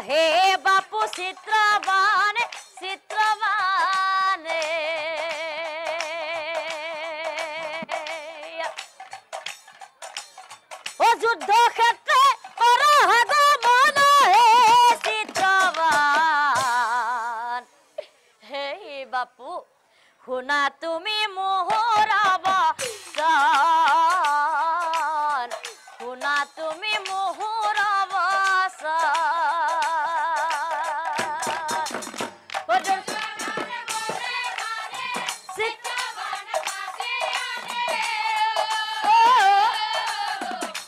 হে বাপু চিত্রবান চিত্রবানে ও যুদ্ধ ক্ষেত্রে করো আগমন হে চিত্রবান হে বাপু শুনা তুমি মোহর অবসান শুনা তুমি মোহর অবসান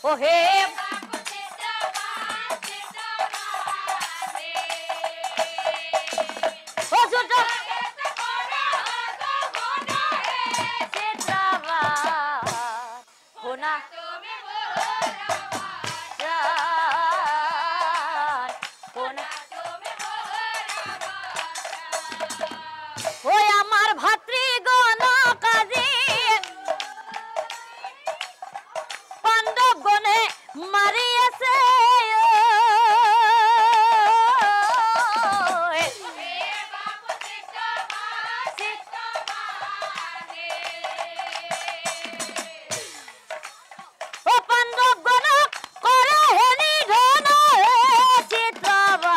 ও হে ও যুদ্ধ ওই আমার ভাতৃগণ কাজী পাণ্ডব গণে মারিয়েছে ও পাণ্ডব গণ করে হেনি ধন চিত্রবান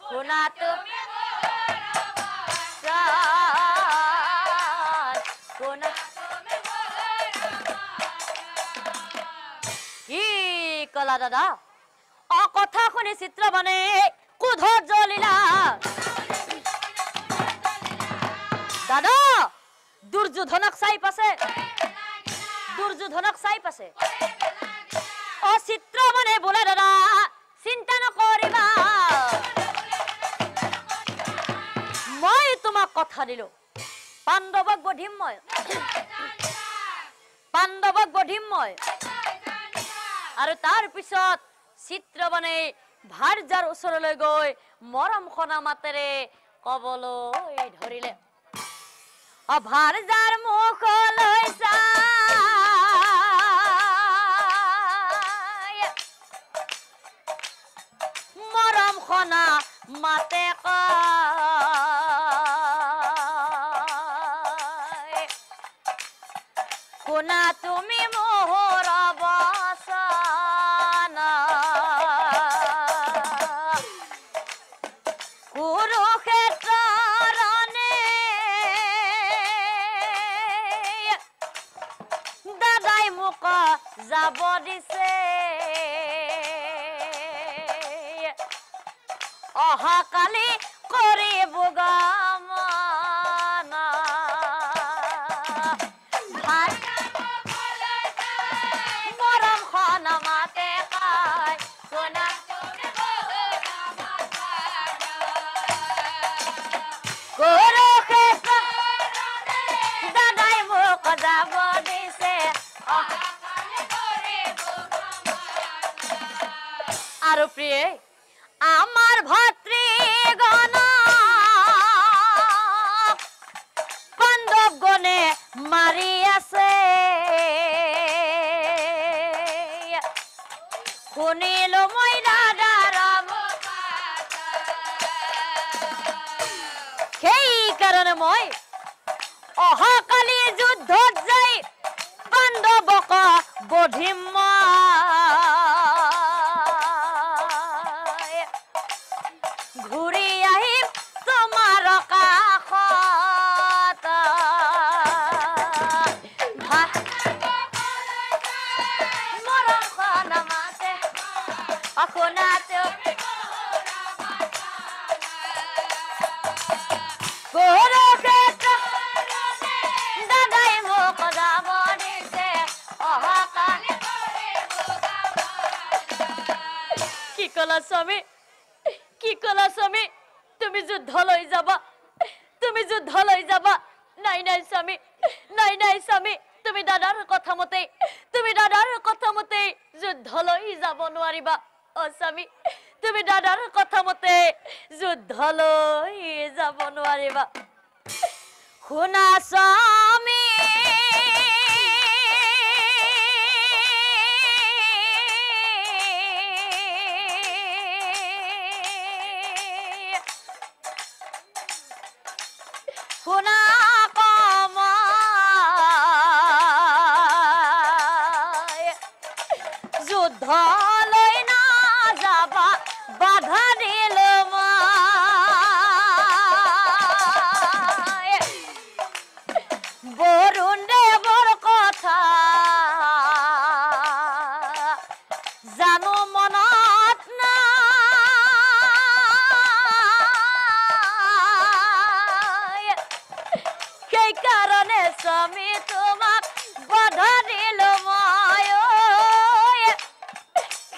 শুনা তুমি কি কলা দাদা অ কথা শুনি চিত্ৰবানে ক্ৰোধত জ্বলিলা দাদা দুৰ্যোধনক চাই পাছে অ চিত্ৰবানে বোলে দাদা চিন্তা নকৰিবা মই তোমাক কথা দিলো পাণ্ডৱক বধিম মই আৰু তাৰ পিছত চিত্ৰবানে ভাৰ্যাৰ ওচৰলৈ গৈ মৰম খনা মাতেৰে কবলৈ ধৰিলে অ ভাৰ্যাৰ মুখলৈ চাই মৰম খনা মাতে শুনা তুমি মোহৰ অবসান কুৰুক্ষেত্ৰৰণে দাদাই মোক যাব দিছে অহাকালি কৰিব গামনা মৰম খনা মাতে কাই শুনা কুৰুক্ষেত্ৰ দাদাই মোক যাব দিছে আৰু প্ৰিয়ে আমাৰ ভাতৃগণ পাণ্ডৱ গণে মাৰি আছে শুনিলো মই দাদাৰ সেইকাৰণে মই অহাকালি যুদ্ধত যাই পাণ্ডৱক বধিম ঘূৰি আহিম তোমাৰ কাষত মৰম খনা মাতে শুনা কুৰুক্ষেত্ৰ দাদাই মোক যাব দিছে অহাকালি কি কলা স্বামী তুমি যুদ্ধলৈ যাবা নাই স্বামী তুমি দাদাৰ কথা মতে যুদ্ধলৈ যাব নোৱাৰিবা অ স্বামী তুমি দাদাৰ কথা মতে যুদ্ধলৈ যাব নোৱাৰিবা শুনা স্বামী ধলৈ না যাবা বাধা দিল মায় বৰুণ দেৱৰ কথা জানো মনত নাই সেই কাৰণে স্বামী তোমাক বাধা দিল মই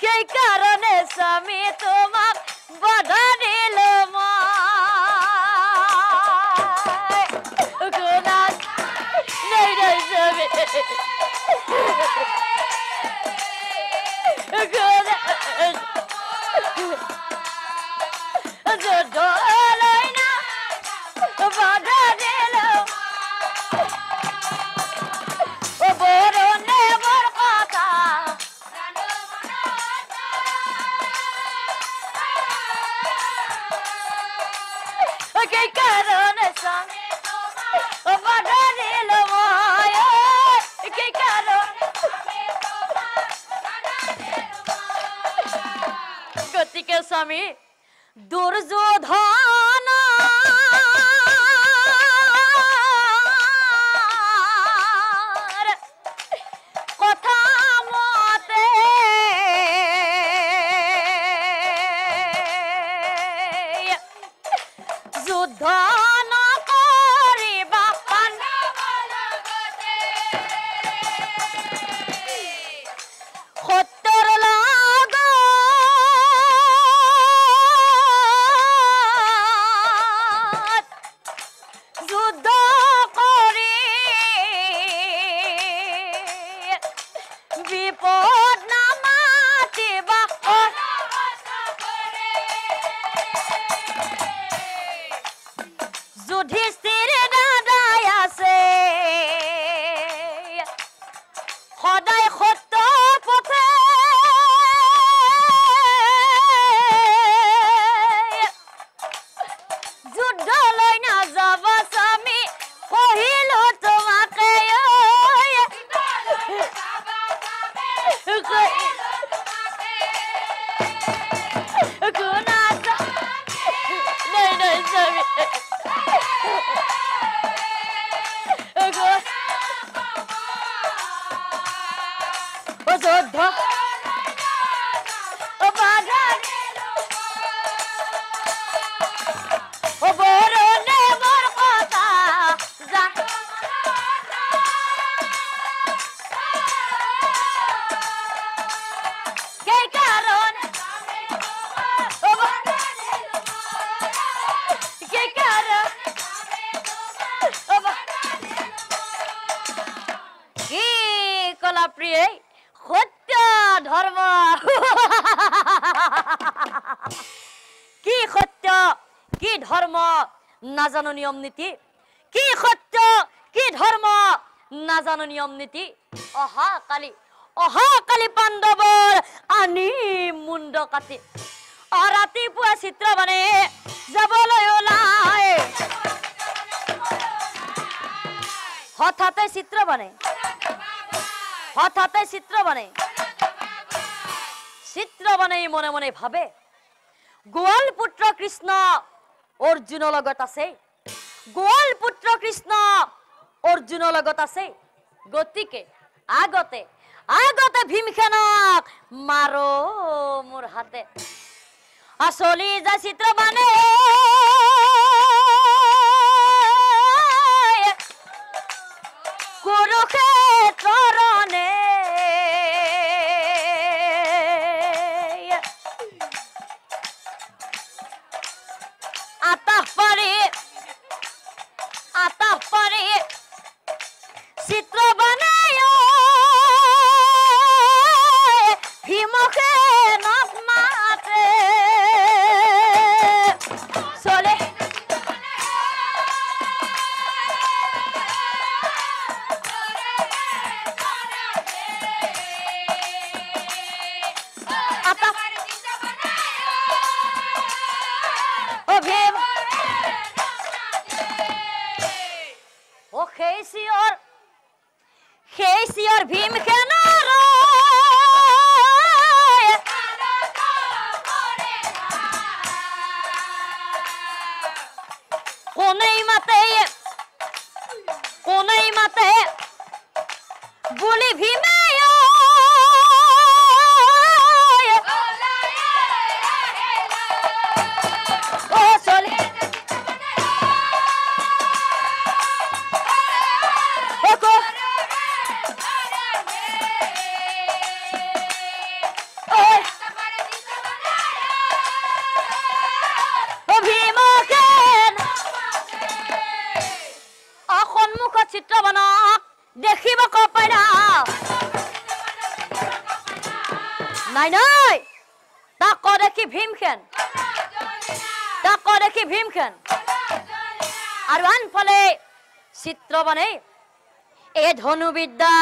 সেই কাৰণে স্বামী তোমাক বাধা দিল মই কোনা নাই নাই স্বামী কোনা ধলৈ না বাধা দিল বরুণ দেৱৰ কথা সেই কাৰণে স্বামী বাধা দিল মই সেই কাৰণে গতিকে স্বামী দুৰ্যোধন কথা মতে যুদ্ধ নকৰিবা সত্যৰ লগত যুদ্ধ কৰি বিপদ নামাতিবা যুধিষ্ঠিৰ দাদাই আছে সদায় সত্য পথে যুদ্ধলৈ নাযাবা স্বামী কহিলো তোমাকে কোনা নাই নাই স্বামী যুদ্ধ বাধা বরুণ দেৱৰ কথা সেই কাৰণে সেই কাৰণে কি কলা প্ৰিয়ে সত্য ধৰ্ম কি সত্য কি ধৰ্ম নাজানো নিয়ম নীতি কি সত্য কি ধৰ্ম নাজানো নিয়ম নীতি অহাকালি পাণ্ডৱৰ আনি মুণ্ড কাটি ৰাতিপুৱা চিত্ৰবানে যাবলৈ ওলাই হঠাতে চিত্ৰবানে মনে মনে ভাবে গোৱাল পুত্ৰ কৃষ্ণ অৰ্জুনৰ লগত আছে গোৱাল পুত্ৰ কৃষ্ণ অৰ্জুনৰ লগত আছে গতিকে আগতে ভীমসেনক মাৰো মোৰ হাতে চলি যায় চিত্ৰবানে কুৰুক্ষেত্ৰৰণে আতাহ পাৰি চিত্ৰবানে ভীমসেনক মাতে চলে সেই চিঞৰ ভীমসেনৰ নাই নাই তাক দেখি ভীমসেন তাক দেখি ভীমসেন আৰু আনফালে চিত্ৰবানে এই ধনুবিদ্যা